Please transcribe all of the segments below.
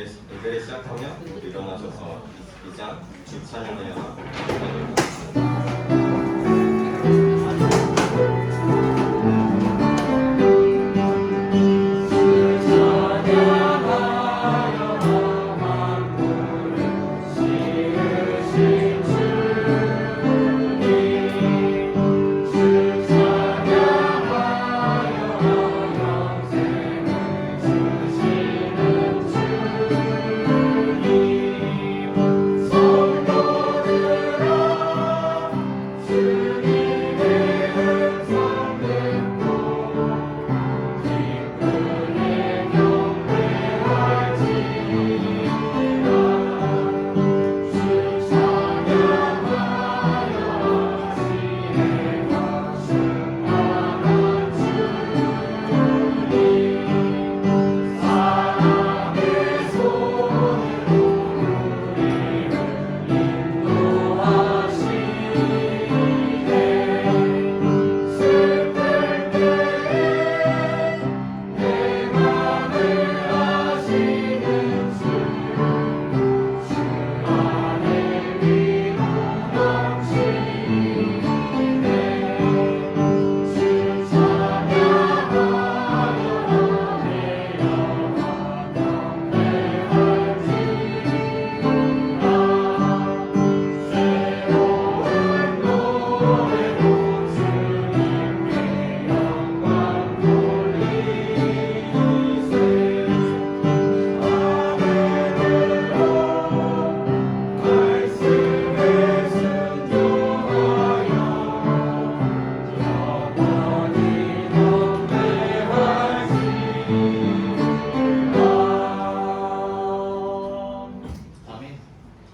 예배를 시작하며 일어나셔서 2장 주 찬양하여 나가겠습니다.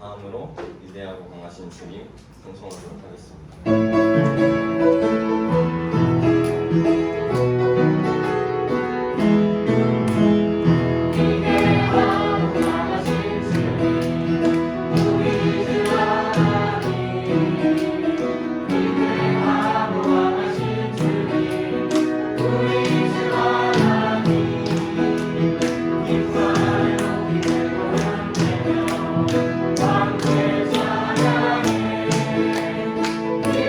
다음으로 위대하고 강하신 주님 찬송하도록 하겠습니다. 주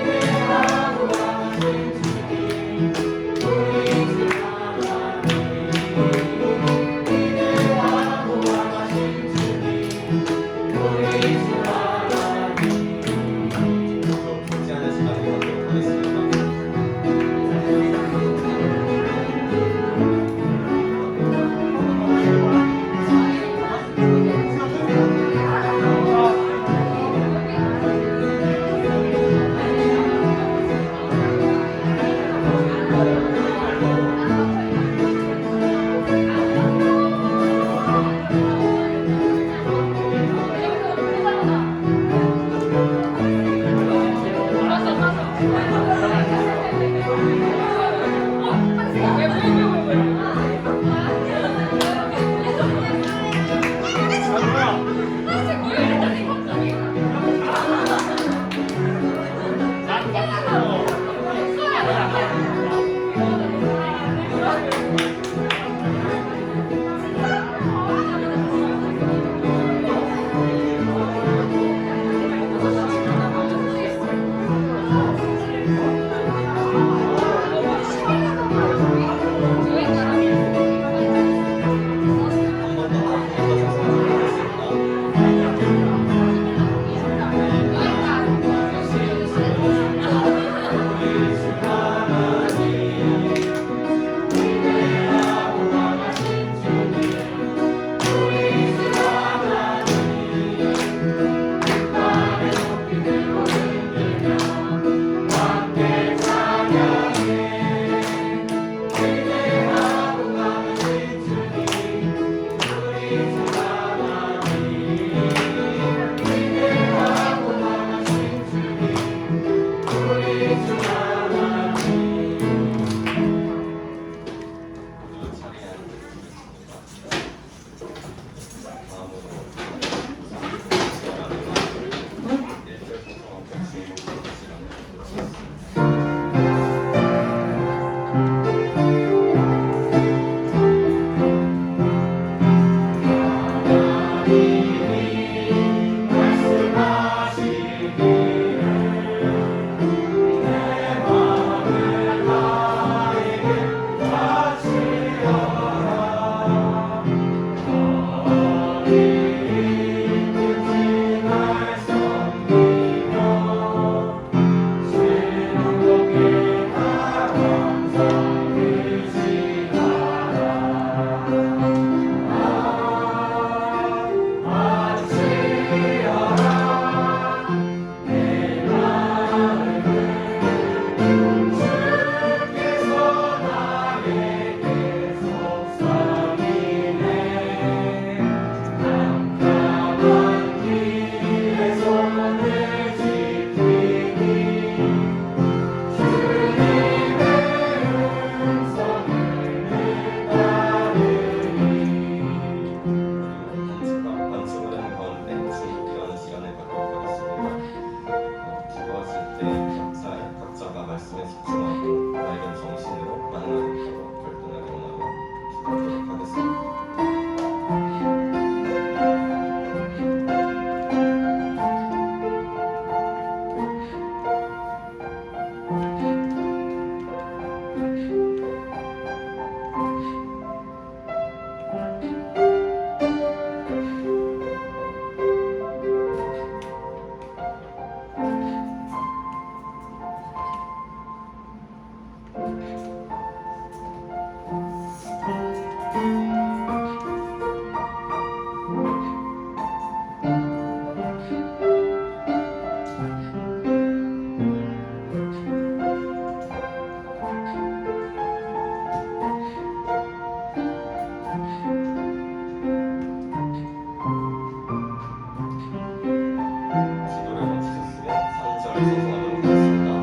기도를 마치셨으면 3절 찬송하도록 하겠습니다.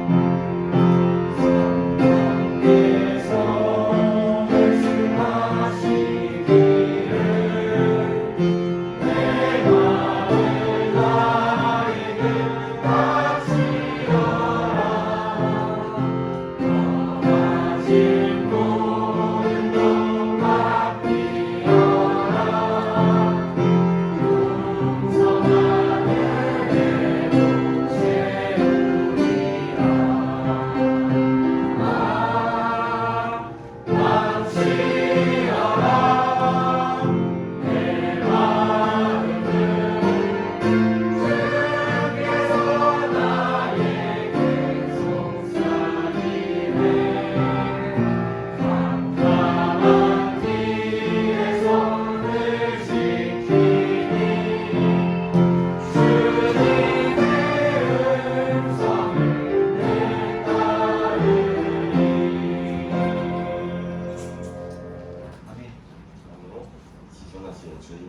다음으로 지존하신 주님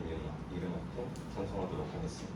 이름 앞에 찬송하도록 하겠습니다.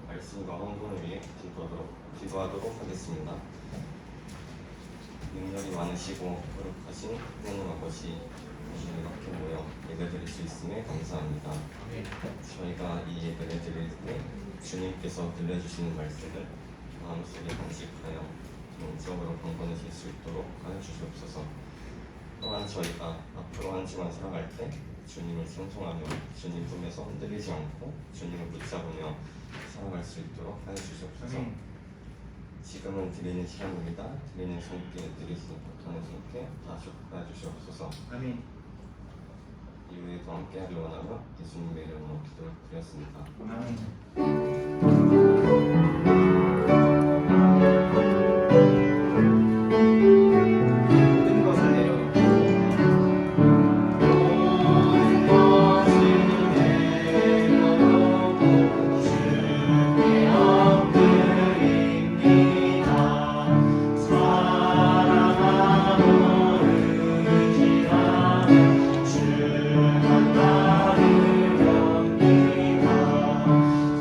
말씀과 헌금을 위해 기도하도록 하겠습니다. 능력이 많으시고 거룩하신 하나님 아버지, 이렇게 모여 예배드릴 수 있음에 감사합니다. 저희가 이 예배를 드릴 때 주님께서 들려주시는 말씀을 마음속에 간직하여 영적으로 강건해질 수 있도록 하여 주시옵소서. 또한 저희가 앞으로 한 주간 살아갈 때 주님을 찬송하며 주님 품에서 흔들리지 않고 주님을 붙잡으며 살아갈 수 있도록 하여 주시옵소서. 지금은 드리는 시간입니다. 드리는 손께 드리지 못하는 손께 다 축복하여 주시옵소서. 아멘. 이후에도 함께하길 원하며 예수님의 이름으로 기도를 드렸습니다. 아멘.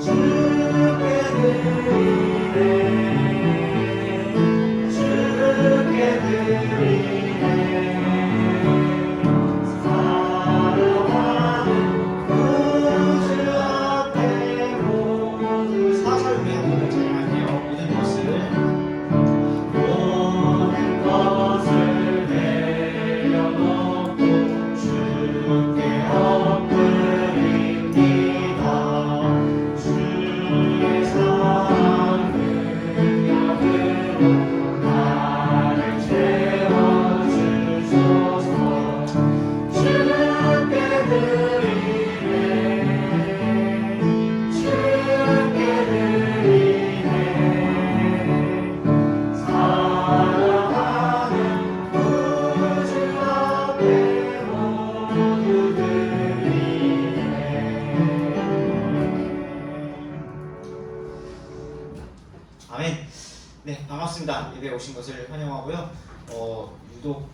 주 아멘. 네, 반갑습니다. 예배에 오신 것을 환영하고요. 유독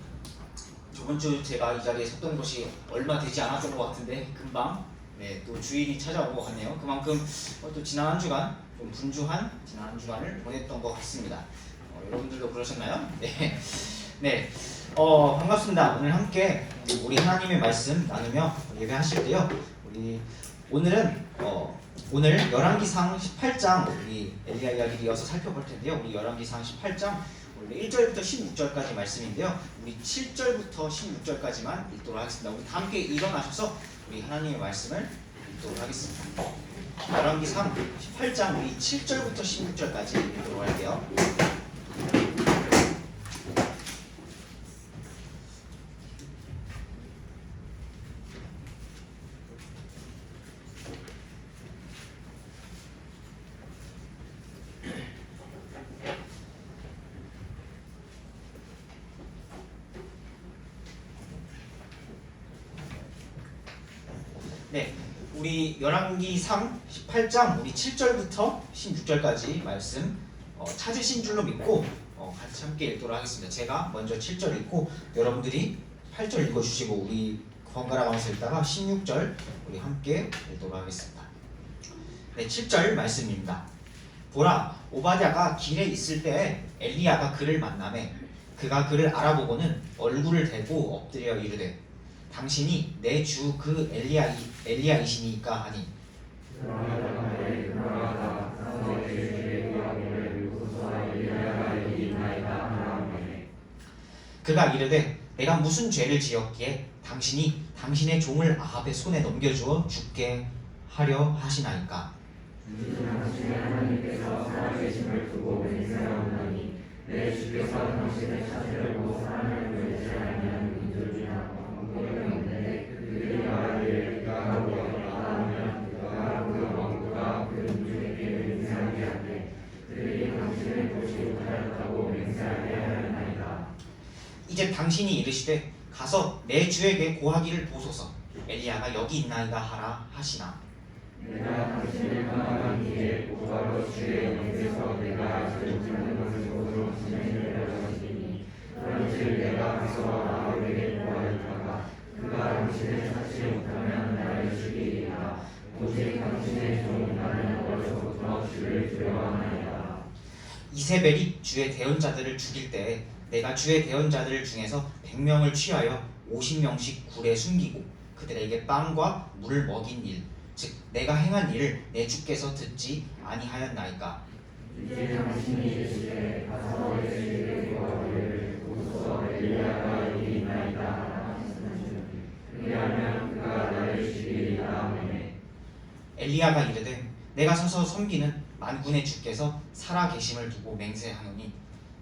저번 주 제가 이 자리에 섰던 것이 얼마 되지 않았던 것 같은데 금방 또 주일이 찾아온 것 같네요. 그만큼 또 지난 한 주간 좀 분주한 지난 한 주간을 보냈던 것 같습니다. 여러분들도 그러셨나요? 네. 반갑습니다. 오늘 함께 우리 하나님의 말씀 나누며 예배하실 때요. 우리 오늘은 오늘 열왕기상 18장 우리 엘리야 이야기를 이어서 살펴볼 텐데요. 우리 열왕기상 18장 원래 1절부터 16절까지 말씀인데요. 우리 7절부터 16절까지만 읽도록 하겠습니다. 우리 다 함께 일어나셔서 우리 하나님의 말씀을 읽도록 하겠습니다. 열왕기상 18장 우리 7절부터 16절까지 읽도록 할게요. 네, 우리 열왕기상 18장 우리 7절부터 16절까지 말씀 찾으신 줄로 믿고 같이 함께 읽도록 하겠습니다. 제가 먼저 7절 읽고 여러분들이 8절 읽어주시고 우리 번갈아 가면서 읽다가 16절 우리 함께 읽도록 하겠습니다. 네, 7절 말씀입니다. 보라, 오바댜가 길에 있을 때에 엘리야가 그를 만나매 그가 그를 알아보고는 얼굴을 대고 엎드려 이르되 당신이 내 주 그 엘리야이시니까 하니 그가 이르되 내가 무슨 죄를 지었기에 당신이 당신의 종을 아합의 손에 넘겨주어 죽게 하려 하시나이까. 당신의 하나님께서 살아계심을 두고 맹세하오나니 내 주께서 당신을 찾으려고 사람을 보내지 아니하는 민족이나 왕국이 없는데 그들이 말하기를 그가 하고 나가면 그가 그 왕국과 그 민족에게 맹세하게 하되 그들이 당신을 보지 못하였다고 맹세하게 하였나이다. 이제 당신이 이르시되 가서 내 주에게 고하기를 보소서. 엘리야가 여기 있나이다 하라 하시나. 내가 당신을 떠나간 뒤에 곧바로 주의 영께서 내가 알지 못하는 것을 보도록 진행을 하시니 그런즉 내가 가서 아합에게 고하였다가 그가 당신을 찾지 못하면 나를 죽이리라. 오직 당신의 종 나는 어려서부터 주를 두려워하나이다. 이세벨이 주의 대언자들을 죽일 때에 내가 주의 대언자들 중에서 100명을 취하여 50명씩 굴에 숨기고 그들에게 빵과 물을 먹인 일, 즉 내가 행한 일을 내 주께서 듣지 아니하였나이까. 이제 당신이 이르시되 가서 내 주에게 고하기를 보소서. 엘리야가 여기 있나이다. 그리하면 그가 나를 죽이리라. 아멘. 엘리야가 이르되 내가 서서 섬기는 만군의 주께서 살아 계심을 두고 맹세하노니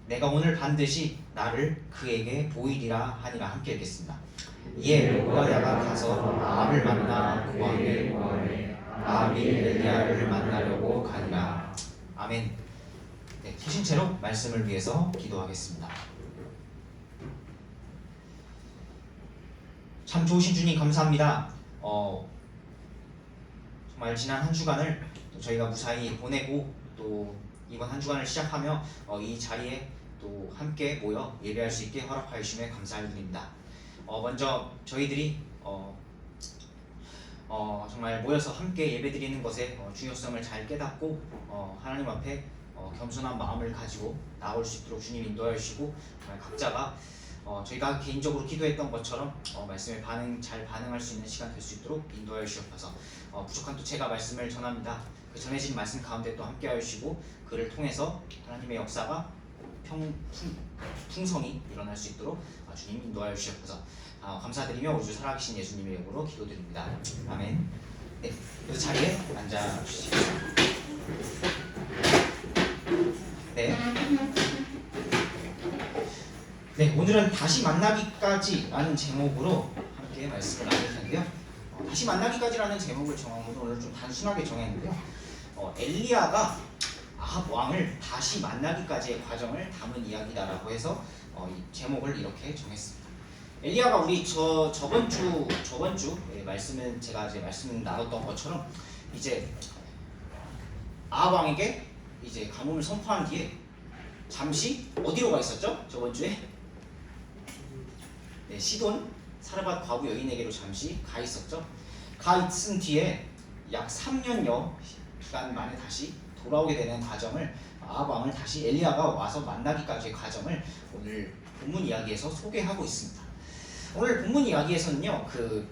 내가 오늘 반드시 나를 그에게 보이리라 하니라. 함께 읽겠습니다. 이에 오바댜가 가서 아합을 만나 고하되 아합이 엘리야를 만나려고 가니라. 아멘. 네, 계신 채로 말씀을 위해서 기도하겠습니다. 참 좋으신 주님 감사합니다. 정말 지난 한 주간을 또 저희가 무사히 보내고 또 이번 한 주간을 시작하며 이 자리에 또 함께 모여 예배할 수 있게 허락하여 주심에 감사드립니다. 먼저 저희들이 정말 모여서 함께 예배드리는 것의 중요성을 잘 깨닫고 하나님 앞에 겸손한 마음을 가지고 나올 수 있도록 주님 인도하여 주시고 정말 각자가 저희가 개인적으로 기도했던 것처럼 말씀에 잘 반응할 수 있는 시간 될 수 있도록 인도하여 주시옵소서. 부족한 또 제가 말씀을 전합니다. 그 전해진 말씀 가운데 또 함께하여 주시고 그를 통해서 하나님의 역사가 풍성히 일어날 수 있도록 주님 인도하여 주시옵소서. 감사드리며 우리 주 살아계신 예수님의 이름으로 기도드립니다. 아멘. 네, 그래서 자리에 앉아 주시죠. 네. 네, 오늘은 다시 만나기까지라는 제목으로 함께 말씀을 나눌 텐데요. 다시 만나기까지라는 제목을 정한 것은 오늘 좀 단순하게 정했는데요. 엘리야가 아합 왕을 다시 만나기까지의 과정을 담은 이야기다라고 해서 이 제목을 이렇게 정했습니다. 엘리야가 우리 저번 주 말씀은 제가 이제 말씀 나눴던 것처럼 이제 아합 왕에게 이제 가뭄을 선포한 뒤에 잠시 어디로 가 있었죠? 저번 주에 네, 시돈 사르밧 과부 여인에게로 잠시 가 있었죠. 가 있은 뒤에 약 3년여 기간 만에 다시 돌아오게 되는 과정을 아합 왕을 다시 엘리야가 와서 만나기까지의 과정을 오늘 본문 이야기에서 소개하고 있습니다. 오늘 본문 이야기에서는요, 그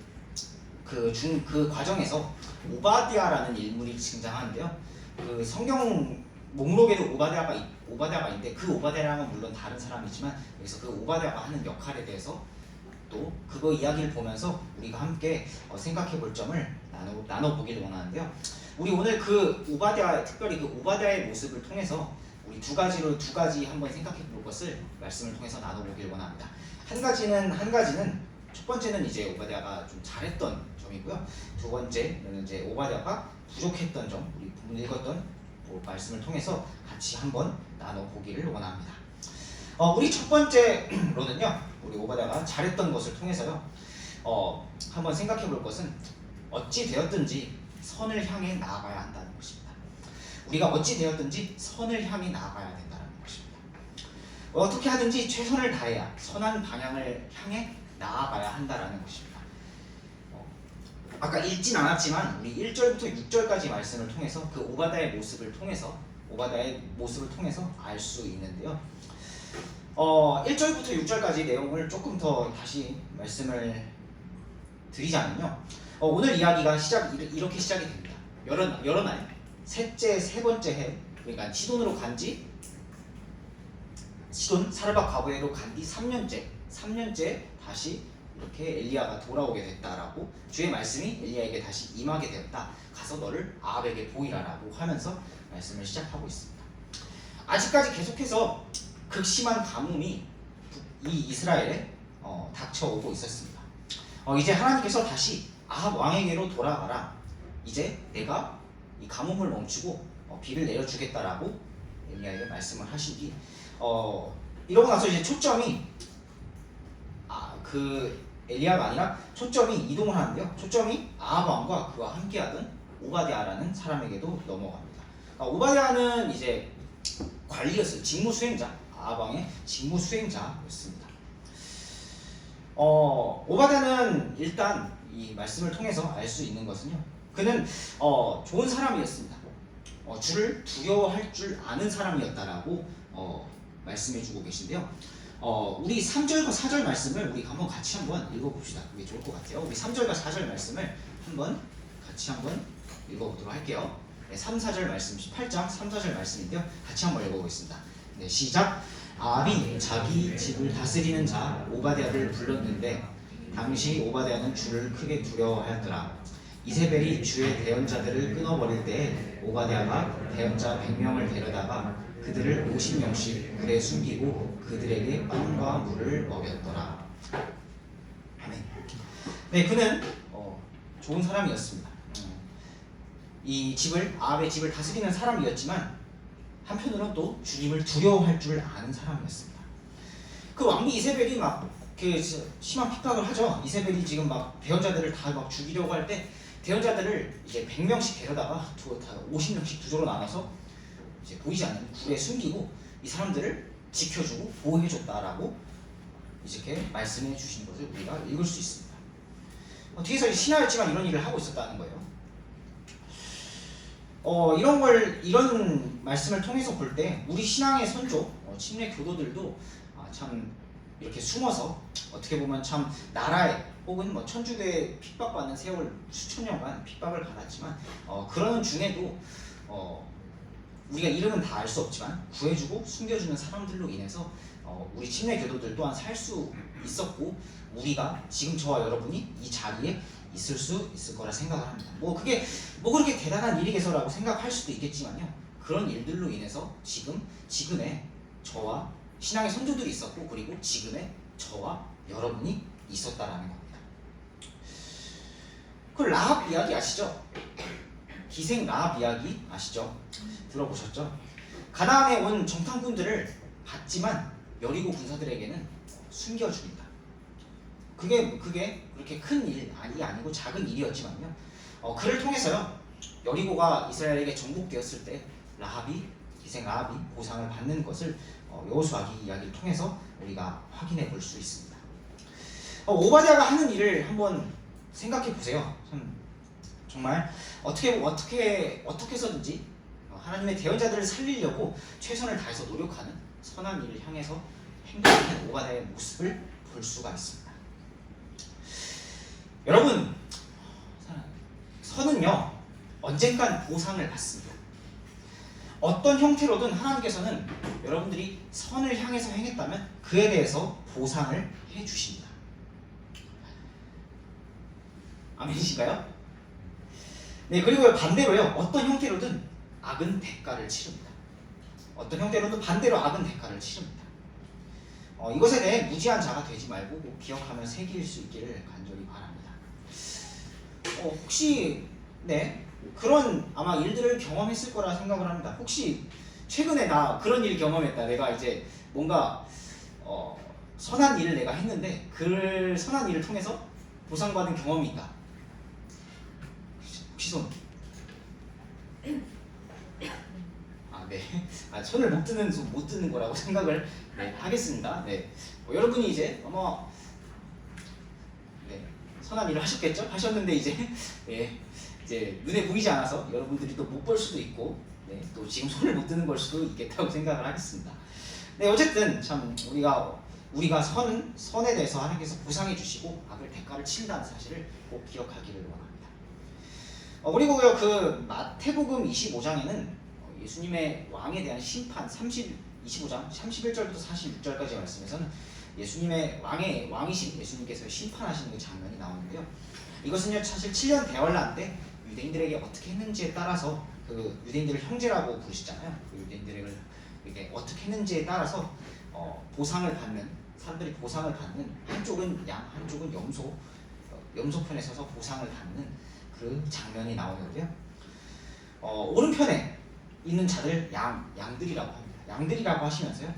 과정에서 오바댜라는 인물이 등장하는데요. 그 성경 목록에도 오바댜가 있는데 그 오바댜랑은 물론 다른 사람이지만 여기서 그 오바댜가 하는 역할에 대해서 또 그거 이야기를 보면서 우리가 함께 생각해 볼 점을 나눠보기를 원하는데요. 우리 오늘 그 오바댜, 특별히 그 오바댜의 모습을 통해서 우리 두 가지 한번 생각해 볼 것을 말씀을 통해서 나눠보기를 원합니다. 한 가지는 첫 번째는 이제 오바댜가 좀 잘했던 점이고요. 두 번째는 이제 오바댜가 부족했던 점, 우리 본문 읽었던 말씀을 통해서 같이 한번 나눠보기를 원합니다. 우리 첫 번째로는요, 우리 오바댜가 잘했던 것을 통해서요, 한번 생각해 볼 것은 어찌 되었든지 선을 향해 나아가야 한다는 것입니다. 우리가 어찌 되었든지 선을 향해 나아가야 된다는 것입니다. 어떻게 하든지 최선을 다해야 선한 방향을 향해 나아가야 한다는 것입니다. 아까 읽진 않았지만 우리 1절부터 6절까지 말씀을 통해서 그 오바댜의 모습을 통해서 알 수 있는데요. 1절부터 6절까지 내용을 조금 더 다시 말씀을 드리자면요. 오늘 이야기가 이렇게 시작이 됩니다. 여러 날, 세 번째 해, 그러니까 시돈으로 간지, 시돈 사르밧 과부에로 간 뒤 3년째 다시 이렇게 엘리야가 돌아오게 됐다라고 주의 말씀이 엘리야에게 다시 임하게 되었다. 가서 너를 아합에게 보이라라고 하면서 말씀을 시작하고 있습니다. 아직까지 계속해서 극심한 가뭄이 이 이스라엘에 닥쳐오고 있었습니다. 이제 하나님께서 다시 아합 왕에게로 돌아가라. 이제 내가 이 가뭄을 멈추고 비를 내려주겠다라고 엘리야에게 말씀을 하시기 이러고 나서 이제 초점이 그 엘리야가 아니라 초점이 이동을 하는데요. 초점이 아합 왕과 그와 함께하던 오바댜라는 사람에게도 넘어갑니다. 오바댜는 이제 관리였어요. 직무 수행자, 아합 왕의 직무 수행자였습니다. 오바댜는 일단 이 말씀을 통해서 알 수 있는 것은요, 그는 좋은 사람이었습니다. 주를 두려워할 줄 아는 사람이었다라고 말씀해주고 계신데요. 우리 3절과 4절 말씀을 우리 한번 같이 한번 읽어봅시다. 그게 좋을 것 같아요. 우리 3절과 4절 말씀을 같이 한번 읽어보도록 할게요. 네, 3, 4절 말씀, 18장 3, 4절 말씀인데요. 같이 한번 읽어보겠습니다. 네, 시작. 아합이 자기 집을 다스리는 자 오바댜를 불렀는데 당시 오바댜는 주를 크게 두려워하였더라. 이세벨이 주의 대언자들을 끊어버릴 때 오바댜가 대언자 100명을 데려다가 그들을 50명씩 굴에 숨기고 그들에게 빵과 물을 먹였더라. 아멘. 네, 그는 좋은 사람이었습니다. 아합의 집을 다스리는 사람이었지만 한편으로는 또 주님을 두려워할 줄 아는 사람이었습니다. 그 왕비 이세벨이 막 심한 핍박을 하죠. 이세벨이 지금 막 대언자들을 다 막 죽이려고 할 때 대언자들을 이제 100명씩 데려다가 50명씩 두 조로 나눠서 이제 보이지 않는 굴에 숨기고 이 사람들을 지켜주고 보호해줬다라고 이렇게 말씀해 주신 것을 우리가 읽을 수 있습니다. 뒤에서 신하였지만 이런 일을 하고 있었다는 거예요. 이런 말씀을 통해서 볼 때 우리 신앙의 선조, 침례 교도들도 참 이렇게 숨어서 어떻게 보면 참 나라에 혹은 천주교에 핍박받는 세월 수천 년간 핍박을 받았지만 그러는 중에도 우리가 이름은 다 알 수 없지만 구해주고 숨겨주는 사람들로 인해서 우리 침례 교도들 또한 살 수 있었고 우리가 지금 저와 여러분이 이 자리에 있을 수 있을 거라 생각을 합니다. 그게 그렇게 대단한 일이겠어라고 생각할 수도 있겠지만요. 그런 일들로 인해서 지금의 저와 신앙의 선조들이 있었고 그리고 지금의 저와 여러분이 있었다라는 겁니다. 그 라합 이야기 아시죠? 기생 라합 이야기 아시죠? 들어보셨죠? 가나안에 온 정탐꾼들을 봤지만 여리고 군사들에게는 숨겨 죽인다. 그게 그렇게 큰 일이 아니고 작은 일이었지만요. 그를 통해서요. 여리고가 이스라엘에게 정복되었을 때 라합이 기생 아합이 보상을 받는 것을 여호수아기 이야기를 통해서 우리가 확인해 볼 수 있습니다. 오바댜가 하는 일을 한번 생각해 보세요. 정말 어떻게 해서든지 하나님의 대언자들을 살리려고 최선을 다해서 노력하는 선한 일을 향해서 행동하는 오바댜의 모습을 볼 수가 있습니다. 여러분, 선은요 언젠간 보상을 받습니다. 어떤 형태로든 하나님께서는 여러분들이 선을 향해서 행했다면 그에 대해서 보상을 해주십니다. 아멘이신가요? 네, 그리고 반대로요, 어떤 형태로든 악은 대가를 치릅니다. 어떤 형태로든 반대로 악은 대가를 치릅니다. 이것에 대해 무지한 자가 되지 말고 꼭 기억하며 새길 수 있기를 간절히 바랍니다. 혹시 그런 아마 일들을 경험했을 거라 생각을 합니다. 혹시 최근에 나 그런 일 경험했다. 내가 이제 뭔가 선한 일을 내가 했는데 그 선한 일을 통해서 보상받은 경험이 있다. 혹시 손? 네. 손을 못 드는 거라고 생각을 하겠습니다. 네. 여러분이 이제 선한 일을 하셨는데 이제 눈에 보이지 않아서 여러분들이 또 못 볼 수도 있고, 또 지금 손을 못 드는 걸 수도 있겠다고 생각을 하겠습니다. 네, 어쨌든 참 우리가 선에 대해서 하나님께서 보상해 주시고 악을 대가를 친다는 사실을 꼭 기억하기를 원합니다. 그리고요, 그 마태복음 25장에는 예수님의 왕에 대한 심판 25장 31절부터 46절까지 말씀에서는 예수님의 왕이신 예수님께서 심판하시는 그 장면이 나오는데요. 이것은요 사실 7년 대환란 때 유대인들에게 어떻게 했는지에 따라서 그 유대인들을 형제라고 부르시잖아요. 그 유대인들을 이렇게 어떻게 했는지에 따라서 사람들이 보상을 받는, 한쪽은 양, 한쪽은 염소편에 서서 보상을 받는 그 장면이 나오는데요. 오른편에 있는 자들 양들이라고 합니다. 양들이라고 하시면서요.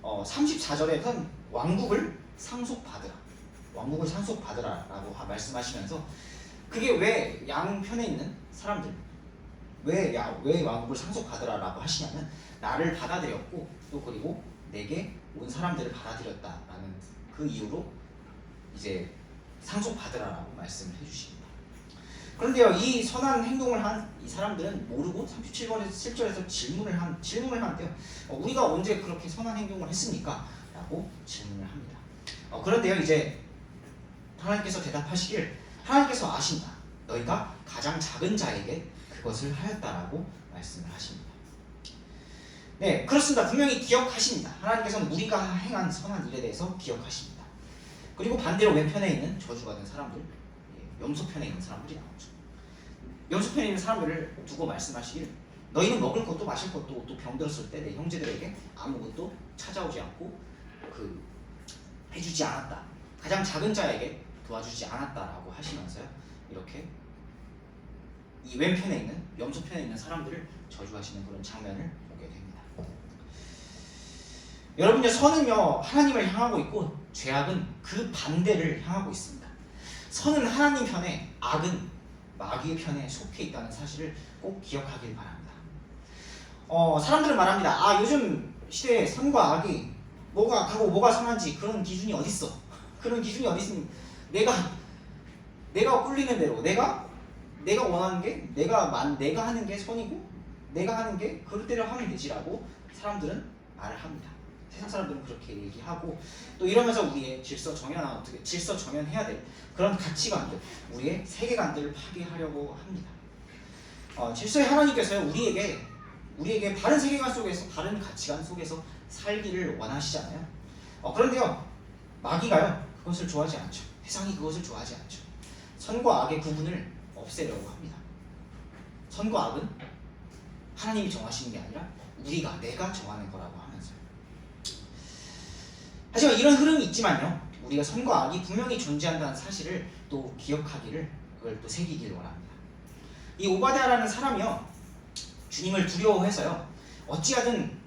34절에는 왕국을 상속받으라라고 말씀하시면서 그게 왜 양편에 있는 사람들 왜 왕국을 상속받으라라고 하시냐면 나를 받아들였고 또 그리고 내게 온 사람들을 받아들였다라는 그 이유로 이제 상속받으라라고 말씀을 해주십니다. 그런데요, 이 선한 행동을 한 이 사람들은 모르고 37절에서 질문을 하는데요. 우리가 언제 그렇게 선한 행동을 했습니까? 라고 질문을 합니다. 그런데요, 이제 하나님께서 대답하시길, 하나님께서 아신다. 너희가 가장 작은 자에게 그것을 하였다라고 말씀을 하십니다. 네, 그렇습니다. 분명히 기억하십니다. 하나님께서는 우리가 행한 선한 일에 대해서 기억하십니다. 그리고 반대로 왼편에 있는 저주받은 사람들, 염소편에 있는 사람들이 나오죠. 염소편에 있는 사람들을 두고 말씀하시길, 너희는 먹을 것도 마실 것도 또 병들었을 때 내 형제들에게 아무것도 찾아오지 않고 해주지 않았다. 가장 작은 자에게 도와주지 않았다라고 하시면서요, 이렇게 이 왼편에 있는 염소편에 있는 사람들을 저주하시는 그런 장면을 보게 됩니다. 여러분요, 선은요 하나님을 향하고 있고 죄악은 그 반대를 향하고 있습니다. 선은 하나님 편에, 악은 마귀의 편에 속해 있다는 사실을 꼭 기억하길 바랍니다. 사람들은 말합니다. 요즘 시대에 선과 악이 뭐가 악하고 뭐가 선한지 그런 기준이 어딨어? 그런 기준이 어디 있습니까? 내가 꿀리는 대로 내가 원하는 게 내가 하는 게 선이고 내가 하는 게 그릇대로 하면 되지라고 사람들은 말을 합니다. 세상 사람들은 그렇게 얘기하고 또 이러면서 우리의 질서 정연해야 될 그런 가치관들, 우리의 세계관들을 파괴하려고 합니다. 질서의 하나님께서요 우리에게 바른 세계관 속에서, 바른 가치관 속에서 살기를 원하시잖아요. 그런데요, 마귀가요 그것을 좋아하지 않죠. 세상이 그것을 좋아하지 않죠. 선과 악의 구분을 없애려고 합니다. 선과 악은 하나님이 정하시는 게 아니라 내가 정하는 거라고 하면서요. 하지만 이런 흐름이 있지만요, 우리가 선과 악이 분명히 존재한다는 사실을 또 기억하기를, 그걸 또 새기길 원합니다. 이 오바댜라는 사람이요, 주님을 두려워해서요, 어찌하든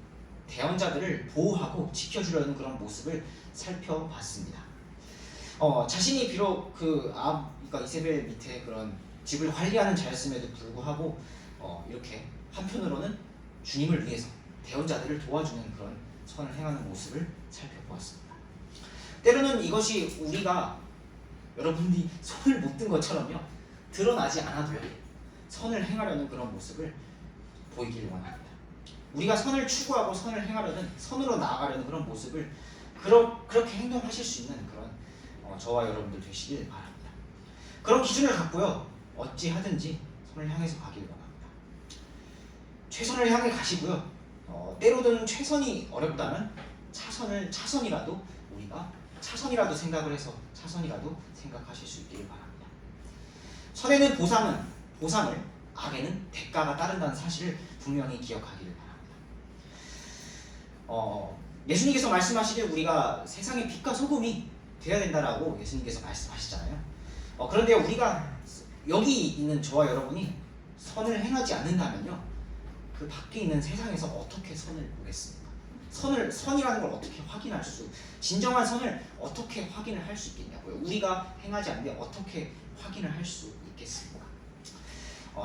대언자들을 보호하고 지켜주려는 그런 모습을 살펴봤습니다. 자신이 비록 그러니까 이세벨 밑에 그런 집을 관리하는 자였음에도 불구하고 이렇게 한편으로는 주님을 위해서, 대언자들을 도와주는 그런 선을 행하는 모습을 살펴보았습니다. 때로는 이것이 우리가 여러분들이 손을 못 든 것처럼요 드러나지 않아도요 선을 행하려는 그런 모습을 보이길 원합니다. 우리가 선을 추구하고 선을 행하려는 선으로 나아가려는 그런 모습을 그렇게 행동하실 수 있는 그런 저와 여러분들 되시길 바랍니다. 그런 기준을 갖고요 어찌 하든지 선을 향해서 가길 원합니다. 최선을 향해 가시고요 때로는 최선이 어렵다면 차선이라도 우리가 차선이라도 생각을 해서 차선이라도 생각하실 수 있기를 바랍니다. 선에는 보상을 악에는 대가가 따른다는 사실을 분명히 기억하기를 바랍니다. 예수님께서 말씀하시길 우리가 세상의 빛과 소금이 되어야 된다라고 예수님께서 말씀하시잖아요. 그런데 우리가 여기 있는 저와 여러분이 선을 행하지 않는다면요 그 밖에 있는 세상에서 어떻게 선을 보겠습니까? 선이라는 걸 어떻게 확인할 진정한 선을 어떻게 확인을 할 수 있겠냐고요. 우리가 행하지 않는데 어떻게 확인을 할 수 있겠습니까?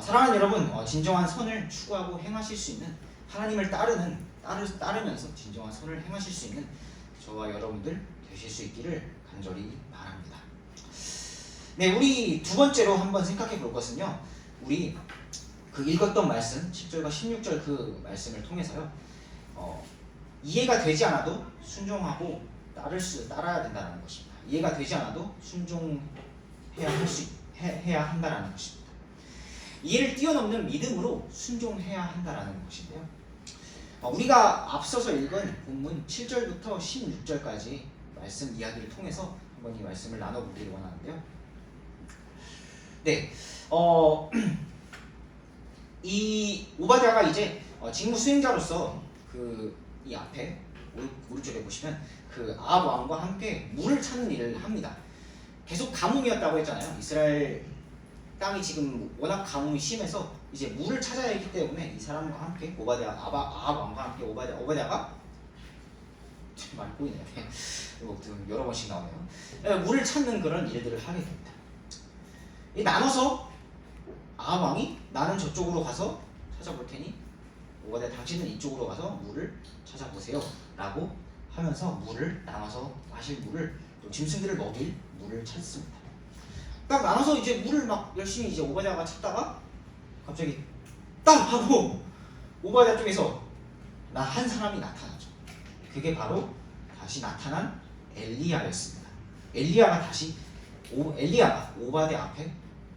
사랑하는 여러분, 진정한 선을 추구하고 행하실 수 있는 하나님을 따르면서 진정한 선을 행하실 수 있는 저와 여러분들 되실 수 있기를 간절히 바랍니다. 네, 우리 두 번째로 한번 생각해 볼 것은요. 우리 그 읽었던 말씀 10절과 16절 그 말씀을 통해서요. 이해가 되지 않아도 순종하고 따라야 된다는 것입니다. 이해가 되지 않아도 순종해야 한다라는 것입니다. 이해를 뛰어넘는 믿음으로 순종해야 한다라는 것인데요. 우리가 앞서서 읽은 본문 7절부터 16절까지 말씀 이야기를 통해서 한번 이 말씀을 나눠보기를 원하는데요. 네, 이 오바댜가 이제 직무 수행자로서 이 앞에 오른쪽에 보시면 그 아합 왕과 함께 물을 찾는 일을 합니다. 계속 가뭄이었다고 했잖아요. 이스라엘 땅이 지금 워낙 가뭄이 심해서 이제 물을 찾아야 했기 때문에 이 사람과 함께 아합 왕과 함께 오바댜가 많이 보이네요. 이거 여러 번씩 나오네요. 물을 찾는 그런 일들을 하게 됩니다. 나눠서 아합 왕이 나는 저쪽으로 가서 찾아볼 테니 오바댜 당신은 이쪽으로 가서 물을 찾아보세요 라고 하면서 물을 나눠서 마실 물을 또 짐승들을 먹일 물을 찾습니다. 딱 나눠서 이제 물을 막 열심히 이제 오바댜가 찾다가 갑자기 딱 하고 오바댜 쪽에서 한 사람이 나타나죠. 그게 바로 다시 나타난 엘리야였습니다. 엘리야가 오바댜 앞에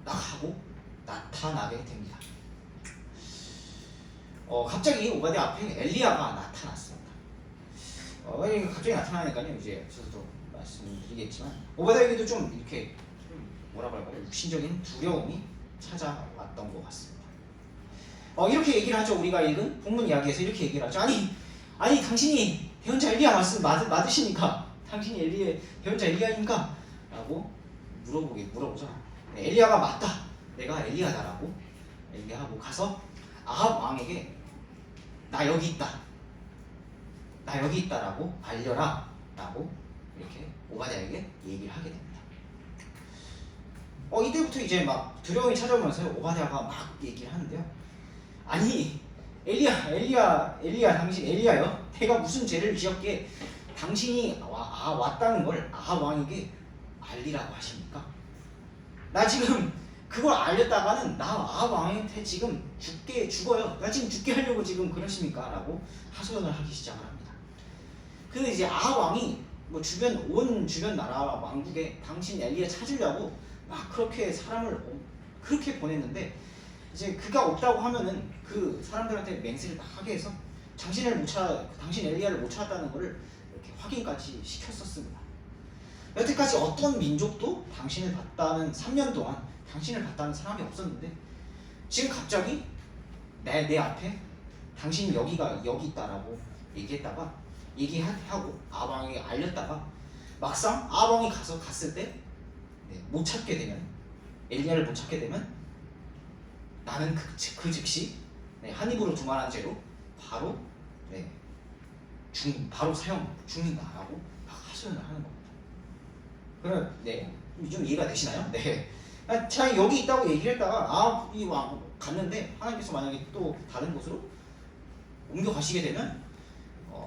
딱 하고 나타나게 됩니다. 갑자기 오바댜 앞에 엘리야가 나타났습니다. 갑자기 나타나니까요. 이제 저도 말씀드리겠지만 오바댜에게도 좀 이렇게 뭐라고 할까요? 육신적인 두려움이 찾아왔던 것 같습니다. 이렇게 얘기를 하죠. 우리가 읽은 본문 이야기에서 이렇게 얘기를 하죠. 아니 당신이 대언자 엘리야 맞으십니까? 당신이 대언자 엘리야입니까? 라고 물어보죠. 네, 엘리야가 맞다. 내가 엘리야다라고 얘기하고 가서 아합 왕에게 나 여기 있다라고 알려라 라고 이렇게 오바댜에게 얘기를 하게 됩니다. 이때부터 이제 막 두려움이 찾아오면서 오바댜가 막 얘기를 하는데요. 아니 엘리야 당신 엘리야요? 내가 무슨 죄를 지었기에 당신이 왔다는 걸 아합 왕에게 알리라고 하십니까? 나 지금 그걸 알렸다가는 나 아합 왕한테 지금 죽어요. 나 지금 죽게 하려고 지금 그러십니까? 라고 하소연을 하기 시작을 합니다. 근데 이제 아합 왕이 온 주변 나라 왕국에 당신 엘리야 찾으려고 막 그렇게 사람을 그렇게 보냈는데 이제 그가 없다고 하면은 그 사람들한테 맹세를 막 하게 해서 당신 엘리야를 못 찾았다는 것을 이렇게 확인까지 시켰었습니다. 여태까지 어떤 민족도 당신을 봤다는 3년 동안 당신을 봤다는 사람이 없었는데 지금 갑자기 내 앞에 당신이 여기 있다라고 얘기하고 아방에게 알렸다가 막상 아방이 갔을 때 못 찾게 되면 엘리야를 못 찾게 되면 나는 그 즉시 한 입으로 두말한 죄로 바로 죽는다라고 하소연을 하는 겁니다. 그럼 좀 이해가 되시나요? 네. 자 여기 있다고 얘기를 했다가 이 왕 갔는데 하나님께서 만약에 또 다른 곳으로 옮겨가시게 되면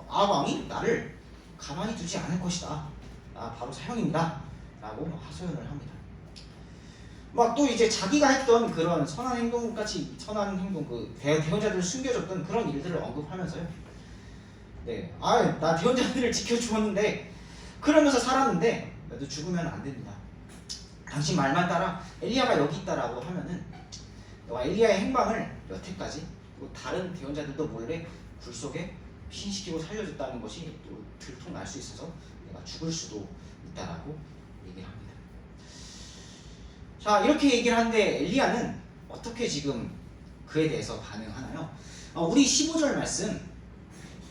아합 왕이 나를 가만히 두지 않을 것이다. 나 바로 사형입니다. 라고 하소연을 합니다. 막 또 이제 자기가 했던 그런 선한 행동까지 선한 행동 그 대원자들을 숨겨줬던 그런 일들을 언급하면서요. 네, 나 대원자들을 지켜주었는데 그러면서 살았는데 나도 죽으면 안 됩니다. 당신 말만 따라 엘리야가 여기 있다라고 하면은 너가 엘리야의 행방을 여태까지 또 다른 대원자들도 몰래 굴 속에 피신시키고 살려줬다는 것이 또 들통날 수 있어서 내가 죽을 수도 있다라고 얘기를 합니다. 자, 이렇게 얘기를 하는데 엘리야는 어떻게 지금 그에 대해서 반응하나요? 우리 15절 말씀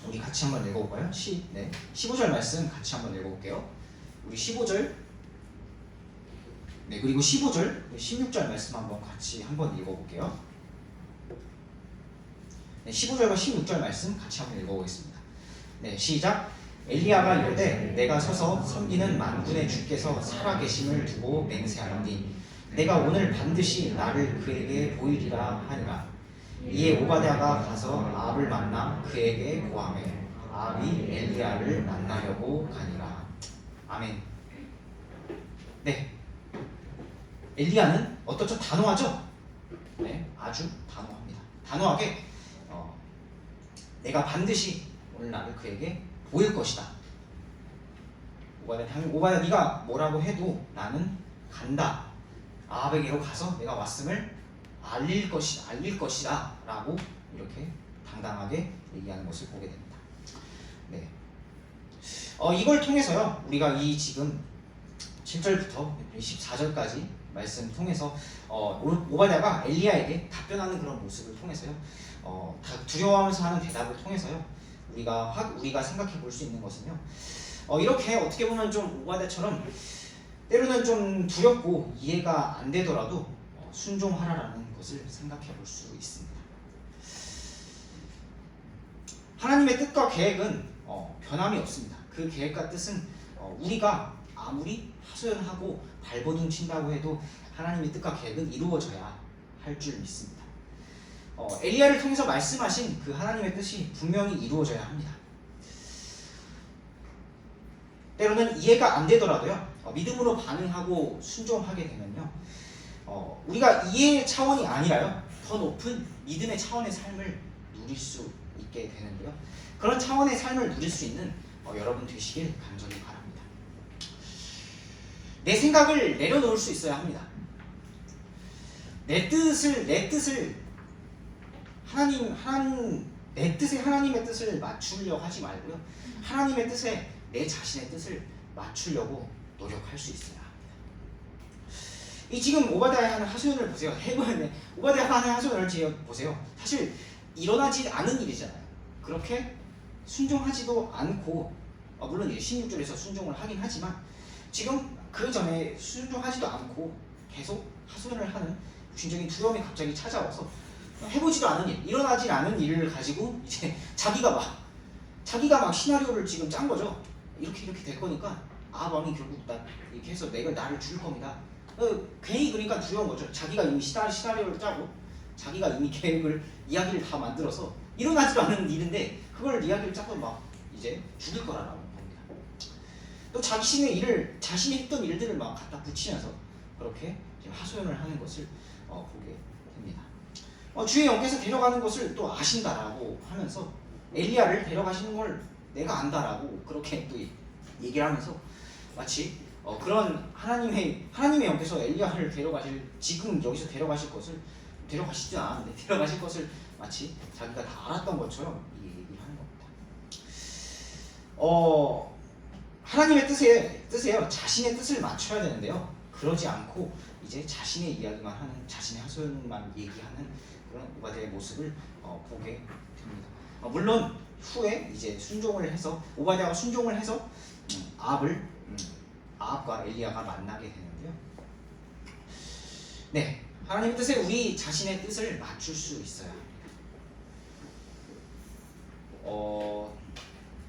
우리 같이 한번 읽어볼까요? 15절 말씀 같이 한번 읽어볼게요. 우리 15절 네, 그리고 15절 16절 말씀 한번 같이 한번 읽어볼게요. 네, 15절과 16절 말씀 같이 한번 읽어보겠습니다. 네, 시작. 엘리야가 이르되 내가 서서 섬기는 만군의 주께서 살아계심을 두고 맹세하노니 내가 오늘 반드시 나를 그에게 보이리라 하니라. 이에 오바댜가 가서 아합을 만나 그에게 고하매 아합이 엘리야를 만나려고 가니라. 아멘. 네, 엘리야는 어떻죠? 단호하죠? 네, 아주 단호합니다. 단호하게 내가 반드시 오늘 나를 그에게 보일 것이다. 오바댜 네가 뭐라고 해도 나는 간다. 아합에게로 가서 내가 왔음을 알릴 것이다 라고 이렇게 당당하게 얘기하는 것을 보게 됩니다. 네. 이걸 통해서요 우리가 이 지금 7절부터 14절까지 말씀 통해서 오바댜가 엘리야에게 답변하는 그런 모습을 통해서요 두려워하면서 하는 대답을 통해서요 우리가 생각해 볼 수 있는 것은요 이렇게 어떻게 보면 좀 오바댜처럼 때로는 좀 두렵고 이해가 안 되더라도 순종하라라는 것을 생각해 볼 수 있습니다. 하나님의 뜻과 계획은 변함이 없습니다. 그 계획과 뜻은 우리가 아무리 하소연하고 발버둥 친다고 해도 하나님의 뜻과 계획은 이루어져야 할 줄 믿습니다. 엘리야를 통해서 말씀하신 그 하나님의 뜻이 분명히 이루어져야 합니다. 때로는 이해가 안 되더라도요 믿음으로 반응하고 순종하게 되면요 우리가 이해의 차원이 아니라요 더 높은 믿음의 차원의 삶을 누릴 수 있게 되는데요 그런 차원의 삶을 누릴 수 있는 여러분 되시길 간절히 바랍니다. 내 생각을 내려놓을 수 있어야 합니다. 내 뜻을 내 뜻에 하나님의 뜻을 맞추려고 하지 말고요 하나님의 뜻에 내 자신의 뜻을 맞추려고 노력할 수 있어야 합니다. 이 지금 오바댜가 하는 하소연을 보세요. 오바댜가 하는 하소연을 보세요. 사실 일어나지 않은 일이잖아요. 그렇게 순종하지도 않고 물론 이제 16절에서 순종을 하긴 하지만 지금 그 전에 순종하지도 않고 계속 하소연을 하는 육신적인 두려움이 갑자기 찾아와서 해보지도 않은 일, 일어나지 않은 일을 가지고 이제 자기가 막 시나리오를 지금 짠 거죠. 이렇게 될 거니까 아합 왕이 결국 이렇게 해서 나를 죽일 겁니다. 괜히 그러니까 두려운 거죠. 자기가 이미 시나리오를 짜고 자기가 이미 이야기를 다 만들어서 일어나지도 않은 일인데 그걸 이야기를 짜고 막 이제 죽일 거라는 겁니다. 또 자신이 했던 일들을 막 갖다 붙이면서 그렇게 하소연을 하는 것을 보게 됩니다. 주의 영께서 데려가는 것을 또 아신다라고 하면서 엘리야를 데려가시는 걸 내가 안다라고 그렇게 또 얘기를 하면서 마치 그런 하나님의 영께서 엘리야를 지금 여기서 데려가시지 않았는데 데려가실 것을 마치 자기가 다 알았던 것처럼 얘기를 하는 겁니다. 하나님의 뜻에요 자신의 뜻을 맞춰야 되는데요 그러지 않고 이제 자신의 이야기만 하는 자신의 하소연만 얘기하는 그런 오바댜의 모습을 보게 됩니다. 물론 후에 이제 오바댜가 순종을 해서 아합과 엘리야가 만나게 되는데요. 네, 하나님의 뜻에 우리 자신의 뜻을 맞출 수 있어야 합니다.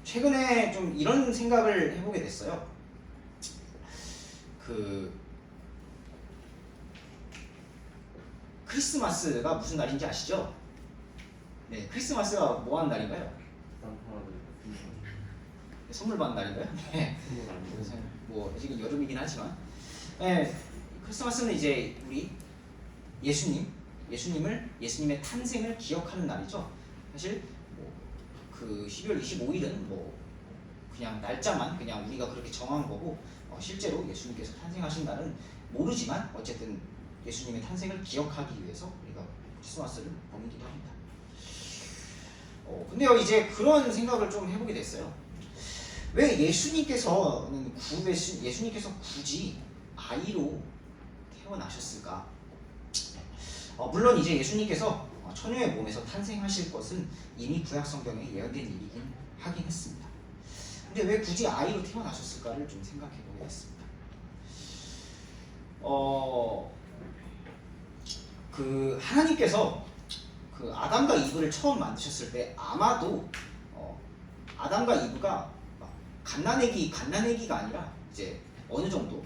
최근에 좀 이런 생각을 해보게 됐어요. 크리스마스가 무슨 날인지 아시죠? 네, 크리스마스가 뭐 하는 날인가요? 선물 받는 날인가요? 네. 그래서 뭐 지금 여름이긴 하지만, 네, 크리스마스는 이제 우리 예수님의 탄생을 기억하는 날이죠. 사실 그 12월 25일은 뭐 그냥 날짜만 그냥 우리가 그렇게 정한 거고, 실제로 예수님께서 탄생하신 날은 모르지만 어쨌든 예수님의 탄생을 기억하기 위해서 우리가 크리스마스를 보내기도 합니다. 근데요, 이제 그런 생각을 좀 해보게 됐어요. 왜 예수님께서 굳이 아이로 태어나셨을까? 물론 이제 예수님께서 처녀의 몸에서 탄생하실 것은 이미 구약 성경에 예언된 일이긴 하긴 했습니다. 근데 왜 굳이 아이로 태어나셨을까를 좀 생각해 보게 됐습니다. 그 하나님께서 그 아담과 이브를 처음 만드셨을 때 아마도 아담과 이브가 갓난애기가 아니라 이제 어느 정도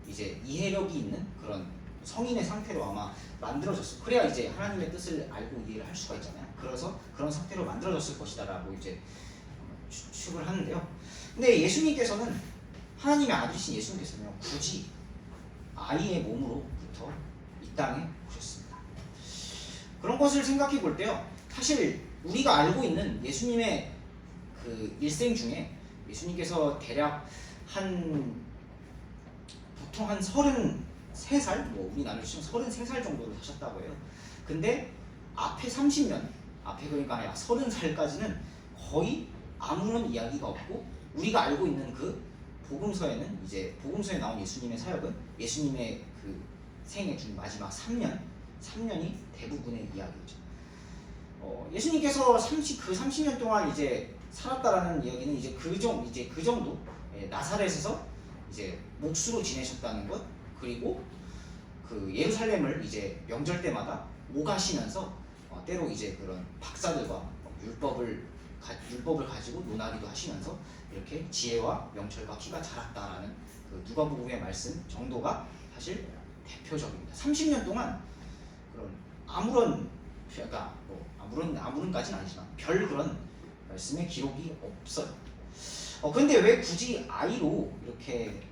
이제 이해력이 있는 그런 성인의 상태로 아마 만들어졌어. 그래야 이제 하나님의 뜻을 알고 이해를 할 수가 있잖아요. 그래서 그런 상태로 만들어졌을 것이다라고 이제 추측을 하는데요. 근데 예수님께서는 하나님의 아들이신 예수님께서는 굳이 아이의 몸으로부터 이 땅에 오셨습니다. 그런 것을 생각해 볼 때요, 사실 우리가 알고 있는 예수님의 그 일생 중에 예수님께서 대략 보통 한 33살, 뭐 우리 나누시면 33살 정도를 사셨다고 해요. 근데 앞에 30년, 그러니까 약 30살까지는 거의 아무런 이야기가 없고, 우리가 알고 있는 그 복음서에는 이제 복음서에 나온 예수님의 사역은 예수님의 그 생애 중 마지막 3년이 대부분의 이야기죠. 예수님께서 30년 동안 이제 살았다라는 이야기는 이제 그 정도 나사렛에서 이제 몫으로 지내셨다는 것, 그리고 그 예루살렘을 이제 명절 때마다 오가시면서 때로 이제 그런 박사들과 율법을 가지고 논하기도 하시면서 이렇게 지혜와 명철과 키가 자랐다라는 그 누가복음의 말씀 정도가 사실 대표적입니다. 30년 동안 그런 아무런까지는 아니지만 별 그런 말씀의 기록이 없어요. 근데 왜 굳이 아이로 이렇게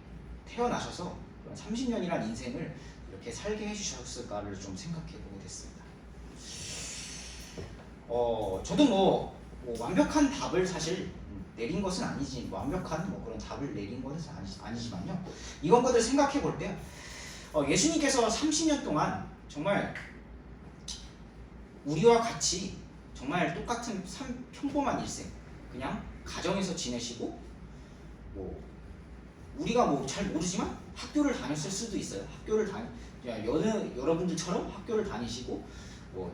태어나셔서 30년이란 인생을 이렇게 살게 해주셨을까를 좀 생각해 보게 됐습니다. 저도 뭐 완벽한 답을 사실 내린 것은 아니지, 완벽한 그런 답을 내린 것은 아니지만요, 이런 것들 생각해 볼 때 예수님께서 30년 동안 정말 우리와 같이 정말 똑같은 평범한 일생, 그냥 가정에서 지내시고, 우리가 잘 모르지만 학교를 다녔을 수도 있어요. 여러분들처럼 학교를 다니시고,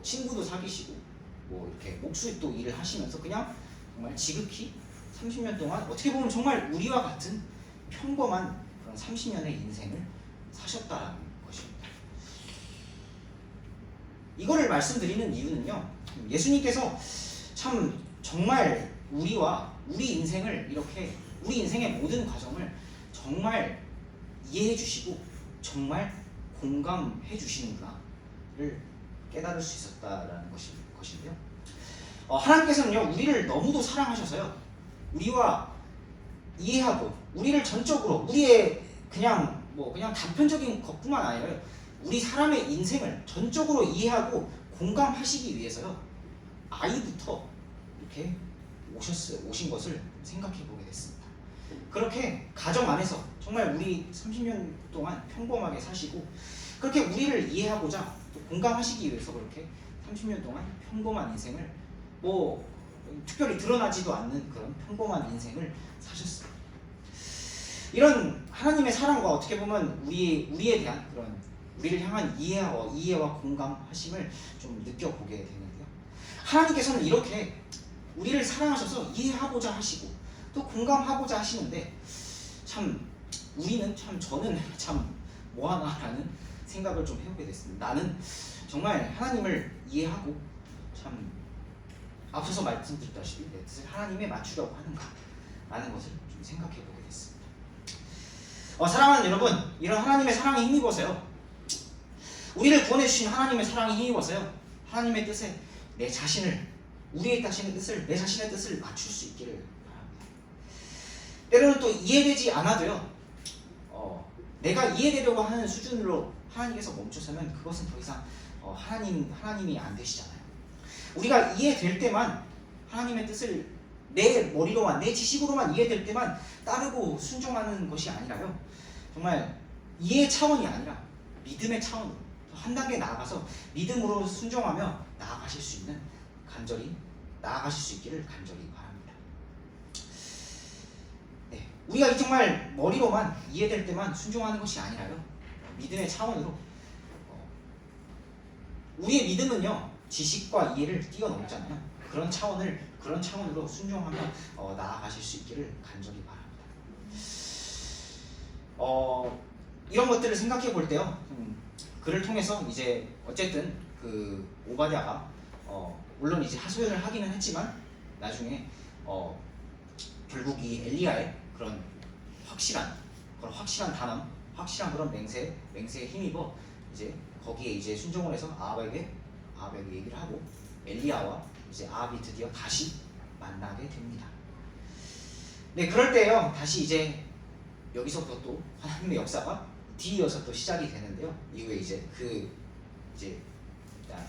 친구도 사귀시고, 이렇게 몫을 또 일을 하시면서 그냥 정말 지극히 30년 동안 어떻게 보면 정말 우리와 같은 평범한 그런 30년의 인생을 사셨다라는 것입니다. 이거를 말씀드리는 이유는요, 예수님께서 참 정말 우리 인생을 이렇게, 우리 인생의 모든 과정을 정말 이해해 주시고 정말 공감해 주시는구나를 깨달을 수 있었다라는 것인데요. 하나님께서는요, 우리를 너무도 사랑하셔서요, 우리와 이해하고 우리를 전적으로 우리의 그냥 단편적인 것뿐만 아니라 우리 사람의 인생을 전적으로 이해하고 공감하시기 위해서요, 아이부터 이렇게 오신 것을 생각해 보게 됐습니다. 그렇게 가정 안에서 정말 우리 30년 동안 평범하게 사시고, 그렇게 우리를 이해하고자 또 공감하시기 위해서 그렇게 30년 동안 평범한 인생을 특별히 드러나지도 않는 그런 평범한 인생을 사셨습니다. 이런 하나님의 사랑과 어떻게 보면 우리에 대한 그런 우리를 향한 이해와 공감하심을 좀 느껴보게 되는데요. 하나님께서는 이렇게 우리를 사랑하셔서 이해하고자 하시고 또 공감하고자 하시는데, 저는 뭐하나라는 생각을 좀 해보게 됐습니다. 나는 정말 하나님을 이해하고 앞서서 말씀드렸다시피 내 뜻을 하나님에 맞추려고 하는가 라는 것을 좀 생각해 보게 됐습니다. 사랑하는 여러분, 이런 하나님의 사랑에 힘입어서요, 우리를 구원해 주신 하나님의 사랑에 힘입어서요, 하나님의 뜻에 내 자신을 우리의 뜻을 내 자신의 뜻을 맞출 수 있기를 바랍니다. 때로는 또 이해되지 않아도요. 내가 이해되려고 하는 수준으로 하나님께서 멈춰서면 그것은 더 이상 하나님이 안 되시잖아요. 우리가 이해될 때만 하나님의 뜻을 내 머리로만 내 지식으로만 이해될 때만 따르고 순종하는 것이 아니라요. 정말 이해 차원이 아니라 믿음의 차원으로 한 단계 나아가서 믿음으로 순종하며 나아가실 수 있는 간절히 나아가실 수 있기를 간절히 바랍니다. 네, 우리가 정말 머리로만 이해될 때만 순종하는 것이 아니라요. 믿음의 차원으로 우리의 믿음은요 지식과 이해를 뛰어넘잖아요. 그런 차원으로 순종하며 나아가실 수 있기를 간절히 바랍니다. 이런 것들을 생각해 볼 때요. 그를 통해서 이제 어쨌든 그 오바댜가 물론 이제 하소연을 하기는 했지만 나중에 결국 이 엘리야의 그런 확실한 단언, 확실한 그런 맹세에 힘입어 이제 거기에 이제 순종을 해서 아합에게 얘기를 하고 엘리야와 이제 아합이 드디어 다시 만나게 됩니다. 네, 그럴 때요 다시 이제 여기서부터 또 하나님의 역사가 뒤이어서 또 시작이 되는데요. 이후에 이제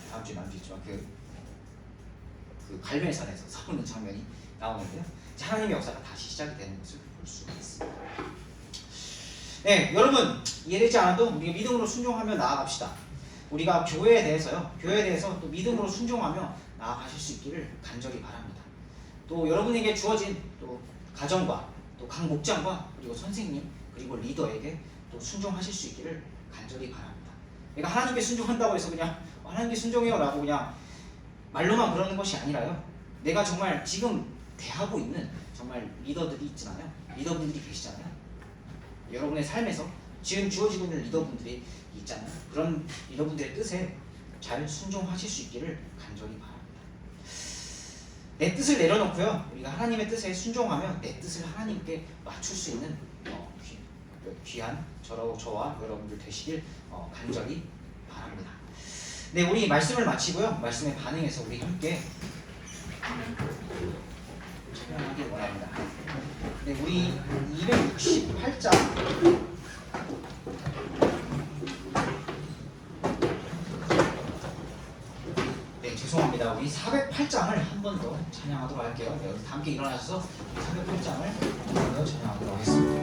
다음 주에 남주있지만 그 갈멜산에서 싸우는 장면이 나오는데요. 이제 하나님의 역사가 다시 시작이 되는 것을 볼 수가 있습니다. 네, 여러분 이해되지 않아도 우리가 믿음으로 순종하며 나아갑시다. 우리가 교회에 대해서 또 믿음으로 순종하며 나아가실 수 있기를 간절히 바랍니다. 또 여러분에게 주어진 또 가정과 또 각 목장과 그리고 선생님 그리고 리더에게 또 순종하실 수 있기를 간절히 바랍니다. 내가 하나님께 순종한다고 해서 그냥 하나님께 순종해요 라고 그냥 말로만 그러는 것이 아니라요. 내가 정말 지금 대하고 있는 정말 리더들이 있잖아요. 리더분들이 계시잖아요. 여러분의 삶에서 지금 주어지고 있는 리더분들이 있잖아요. 그런 리더분들의 뜻에 잘 순종하실 수 있기를 간절히 바랍니다. 내 뜻을 내려놓고요. 우리가 하나님의 뜻에 순종하며 내 뜻을 하나님께 맞출 수 있는 귀한 저와 여러분들 되시길 간절히 바랍니다. 네, 우리 말씀을 마치고요. 말씀에 반응해서 우리 함께 찬양하길 원합니다. 네, 우리 268장 죄송합니다. 우리 408장을 한 번 더 찬양하도록 할게요. 네, 다 함께 일어나셔서 408장을 한 번 더 찬양하도록 하겠습니다.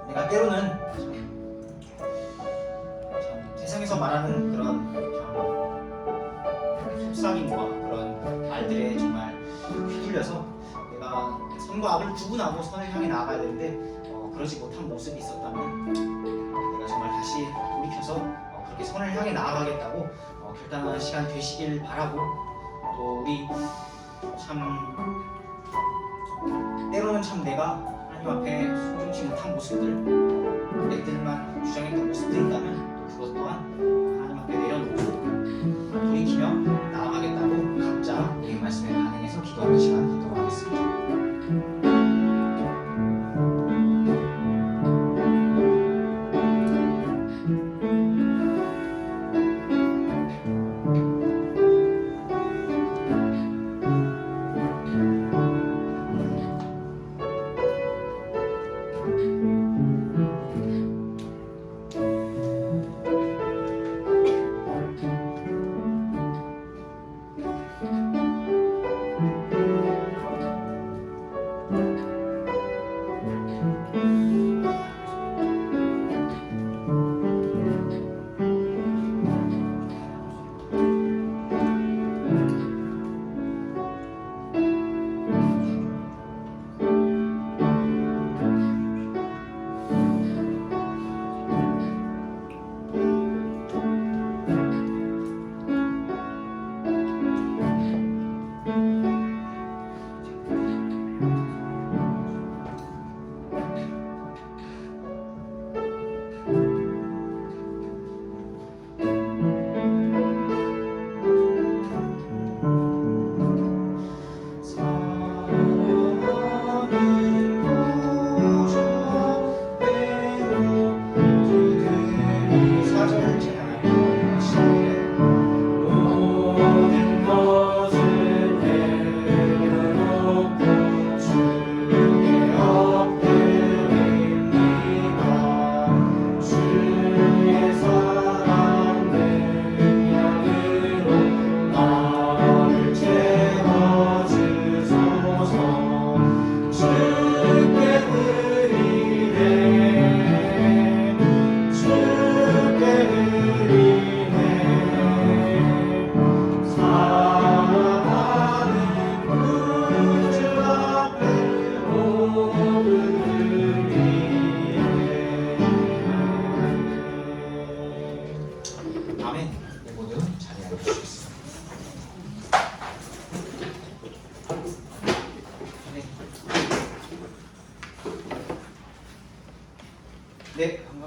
내가 때로는 세상에서 말하는 그런 속삭임과 그런 말들에 정말 휘둘려서 내가 선과 악을 구분하고 선을 향해 나아가야 되는데 그러지 못한 모습이 있었다면 내가 정말 다시 돌이켜서 그렇게 선을 향해 나아가겠다고 결단하는 시간 되시길 바라고, 또 우리 참 때로는 참 내가 하나님 앞에 순종치 못한 모습들, 내 뜻만 주장했던 모습들이 있다면 그것 또한 하나님 앞에 내려놓고 돌이키며 나아가겠다고 각자 이 말씀에 반응해서 기도하는 시간 갖도록 하겠습니다.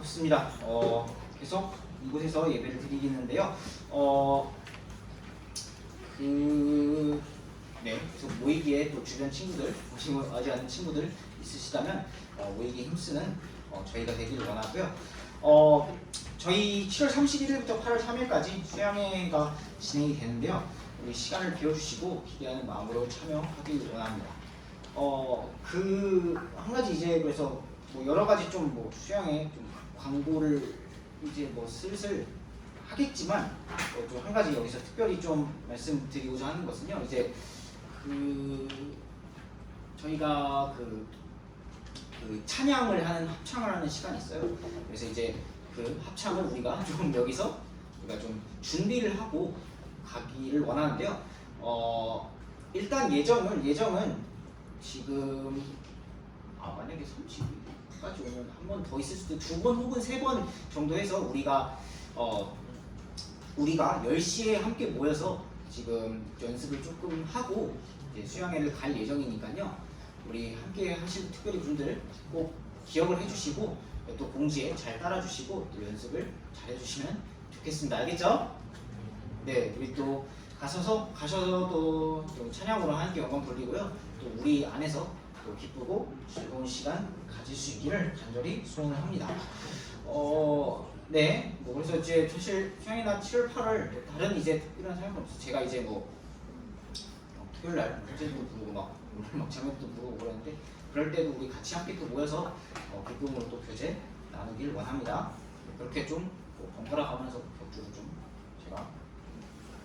반갑습니다. 계속 이곳에서 예배를 드리겠는데요. 그래서 모이기에 또 주변 친구들, 오지 않는 친구들 있으시다면 모이기에 힘쓰는 저희가 되기를 원하고요. 저희 7월 31일부터 8월 3일까지 수양회가 진행이 되는데요. 우리 시간을 비워주시고 기대하는 마음으로 참여하길 원합니다. 한 가지 이제 그래서 뭐 여러 가지 좀 뭐 수양회 좀 광고를 이제 뭐 슬슬 하겠지만 좀 한 가지 여기서 특별히 좀 말씀드리고자 하는 것은요. 이제 저희가 찬양을 하는 합창을 하는 시간이 있어요. 그래서 이제 그 합창을 우리가 좀 여기서 우리가 좀 준비를 하고 가기를 원하는데요. 일단 예정은 지금 만약에 30까지 오면 한 번 더 있을 수도 2번 혹은 3번 정도 해서 우리가 10시에 함께 모여서 지금 연습을 조금 하고 이제 수양회를 갈 예정이니까요. 우리 함께 하실 특별히 분들 꼭 기억을 해주시고 또 공지에 잘 따라주시고 또 연습을 잘 해주시면 좋겠습니다. 알겠죠? 네, 우리 또 가셔서 또 찬양으로 하나님께 영광 돌리고요. 또 우리 안에서 또 기쁘고 즐거운 시간 가질 수 있기를 간절히 소원을 합니다. 네, 뭐 그래서 이제 사실 수양이나 7월 8월 다른 이제 특별한 사역은 없어요. 제가 이제 뭐 토요일 날 문제도 부르고 막 자매도 부르고 그러는데 그럴 때도 우리 같이 함께 또 모여서 기쁨으로 또 교제 나누길 원합니다. 그렇게 좀 번갈아 가면서 격주로 좀 제가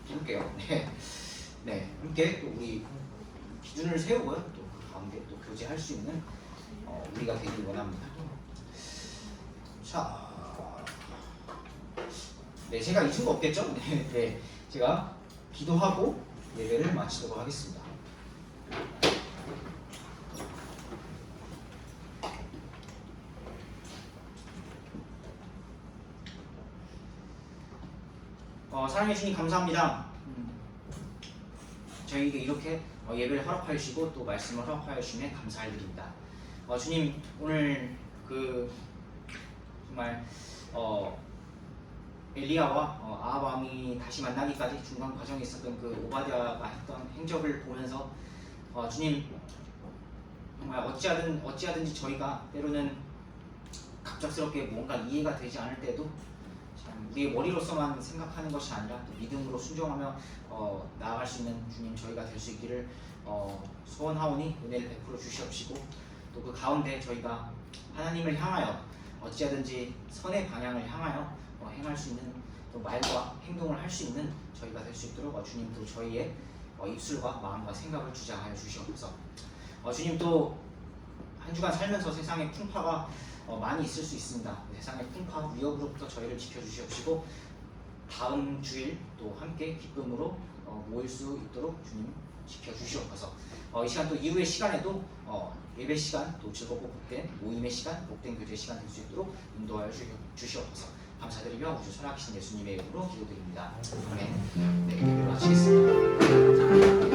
해볼게요. 네, 함께 또 우리 기준을 세우고요. 또 그 가운데 또 교제할 수 있는 우리가 되길 원합니다. 자, 네, 제가 잊은 거 없겠죠? 네, 제가 기도하고 예배를 마치도록 하겠습니다. 사랑해 주님 감사합니다. 저희에게 이렇게 예배를 허락하여 주시고 또 말씀을 허락하여 주시면 감사를 드립니다. 주님 오늘 정말 엘리야와 아합 왕이 다시 만나기까지 중간 과정에 있었던 그 오바댜가 했던 행적을 보면서 주님 정말 어찌하든지 저희가 때로는 갑작스럽게 뭔가 이해가 되지 않을 때도 우리의 머리로서만 생각하는 것이 아니라 또 믿음으로 순종하며 나아갈 수 있는 주님 저희가 될 수 있기를 소원하오니 은혜를 베풀어 주시옵시고 또 그 가운데 저희가 하나님을 향하여 어찌하든지 선의 방향을 향하여 행할 수 있는 또 말과 행동을 할 수 있는 저희가 될 수 있도록 주님 또 저희의 입술과 마음과 생각을 주장하여 주시옵소서. 주님 또 한 주간 살면서 세상에 풍파가 많이 있을 수 있습니다. 세상의 풍파 위협으로부터 저희를 지켜주시옵시고 다음 주일 또 함께 기쁨으로 모일 수 있도록 주님 지켜주시옵소서. 이 시간 또 이후의 시간에도 예배 시간 또 즐겁고 복된 모임의 시간, 복된 교제 시간 될 수 있도록 인도하여 주시옵소서. 감사드리며 우주 선하신 예수님의 이름으로 기도드립니다. 아멘. 네, 예배를 마치겠습니다.